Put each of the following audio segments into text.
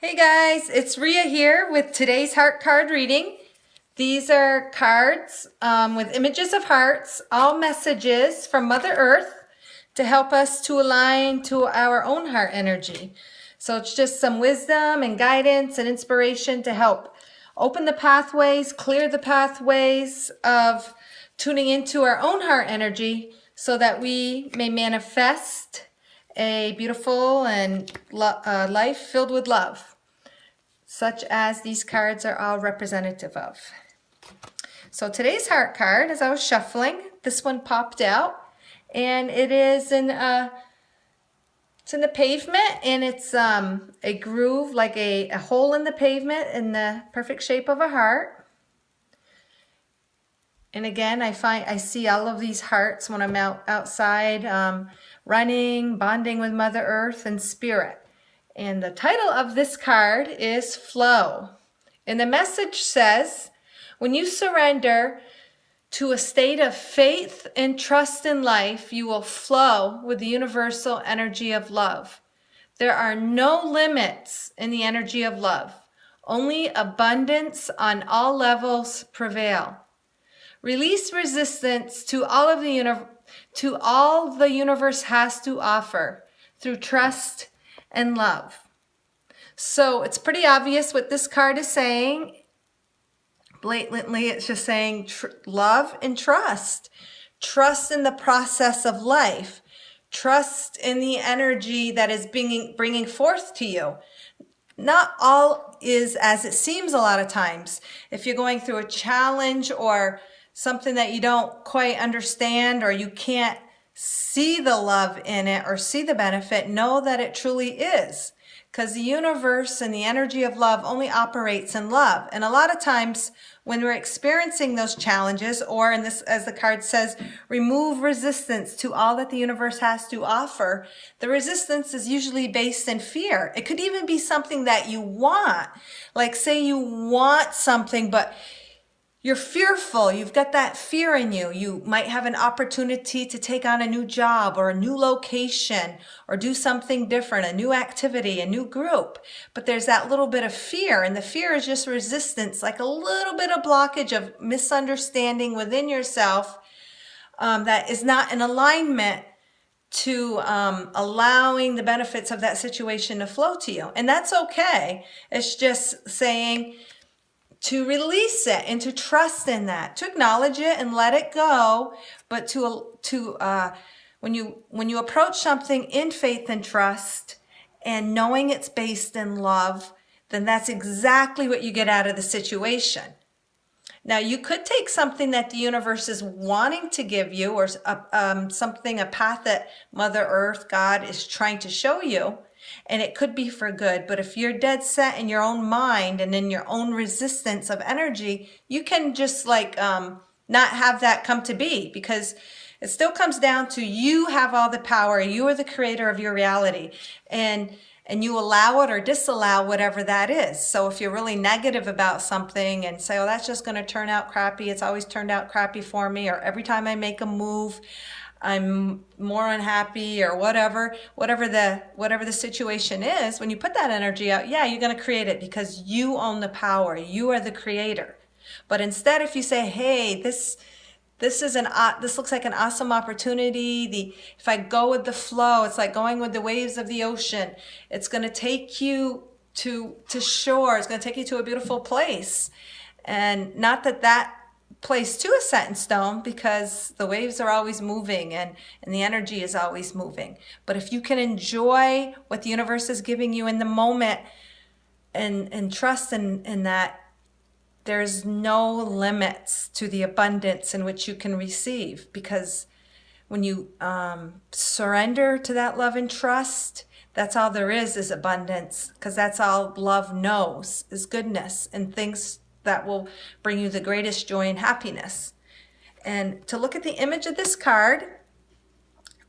Hey guys, it's Ria here with today's heart card reading. These are cards with images of hearts, all messages from Mother Earth to help us to align to our own heart energy. So it's just some wisdom and guidance and inspiration to help open the pathways, clear the pathways of tuning into our own heart energy so that we may manifest a beautiful and life filled with love, such as these cards are all representative of. So today's heart card, as I was shuffling, this one popped out, and it is it's in the pavement, and it's a groove, like a hole in the pavement in the perfect shape of a heart. And again, I see all of these hearts when I'm outside, running, bonding with Mother Earth and Spirit. And the title of this card is Flow. And the message says, when you surrender to a state of faith and trust in life, you will flow with the universal energy of love. There are no limits in the energy of love. Only abundance on all levels prevail. Release resistance to all the universe has to offer through trust and love. So it's pretty obvious what this card is saying. Blatantly, it's just saying love and trust. Trust in the process of life. Trust in the energy that is bringing forth to you. Not all is as it seems a lot of times. If you're going through a challenge or something that you don't quite understand, or you can't see the love in it or see the benefit, know that it truly is. Because the universe and the energy of love only operates in love. And a lot of times when we're experiencing those challenges, or in this, as the card says, remove resistance to all that the universe has to offer, the resistance is usually based in fear. It could even be something that you want. Like say you want something, but you're fearful. You've got that fear in you. You might have an opportunity to take on a new job or a new location or do something different, a new activity, a new group. But there's that little bit of fear, and the fear is just resistance, like a little bit of blockage of misunderstanding within yourself that is not in alignment to allowing the benefits of that situation to flow to you. And that's okay. It's just saying to release it and to trust in that, to acknowledge it and let it go. But when you approach something in faith and trust and knowing it's based in love, then that's exactly what you get out of the situation. Now, you could take something that the universe is wanting to give you, or a path that Mother Earth, God, is trying to show you, and it could be for good. But if you're dead set in your own mind and in your own resistance of energy, you can just not have that come to be, because it still comes down to you have all the power. You are the creator of your reality, and you allow it or disallow whatever that is. So if you're really negative about something and say, oh, that's just going to turn out crappy. It's always turned out crappy for me. Or every time I make a move, I'm more unhappy, or whatever the situation is. When you put that energy out, yeah, you're going to create it, because you own the power. You are the creator. But instead, if you say, hey, this looks like an awesome opportunity. If I go with the flow, it's like going with the waves of the ocean. It's going to take you to shore. It's going to take you to a beautiful place. And not that place too is set in stone, because the waves are always moving and the energy is always moving. But if you can enjoy what the universe is giving you in the moment and trust in that, there's no limits to the abundance in which you can receive. Because when you surrender to that love and trust, that's all there is abundance, because that's all love knows, is goodness and things that will bring you the greatest joy and happiness. And to look at the image of this card,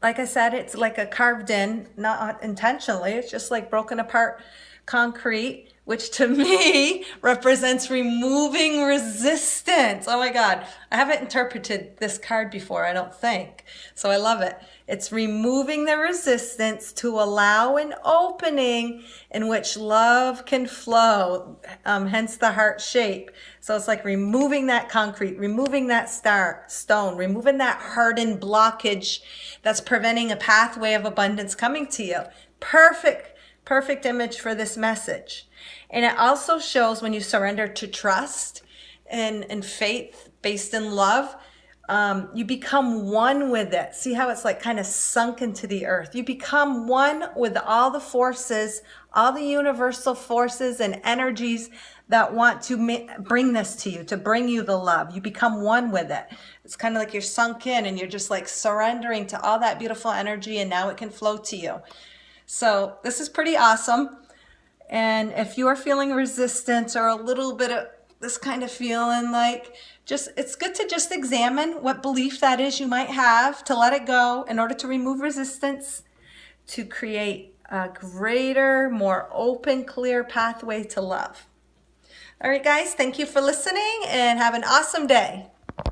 like I said, it's like a carved in, not intentionally. It's just like broken apart concrete, which to me represents removing resistance. Oh my God, I haven't interpreted this card before, I don't think. So I love it. It's removing the resistance to allow an opening in which love can flow, hence the heart shape. So it's like removing that concrete, removing that stone, removing that hardened blockage that's preventing a pathway of abundance coming to you. Perfect image for this message. And it also shows when you surrender to trust and faith based in love, you become one with it. See how it's like kind of sunk into the earth. You become one with all the forces, all the universal forces and energies that want to bring this to you, to bring you the love. You become one with it. It's kind of like you're sunk in and you're just like surrendering to all that beautiful energy, and now it can flow to you. So this is pretty awesome. And if you are feeling resistance or a little bit of this kind of feeling like, it's good to just examine what belief that is you might have, to let it go in order to remove resistance, to create a greater, more open, clear pathway to love. All right, guys, thank you for listening and have an awesome day.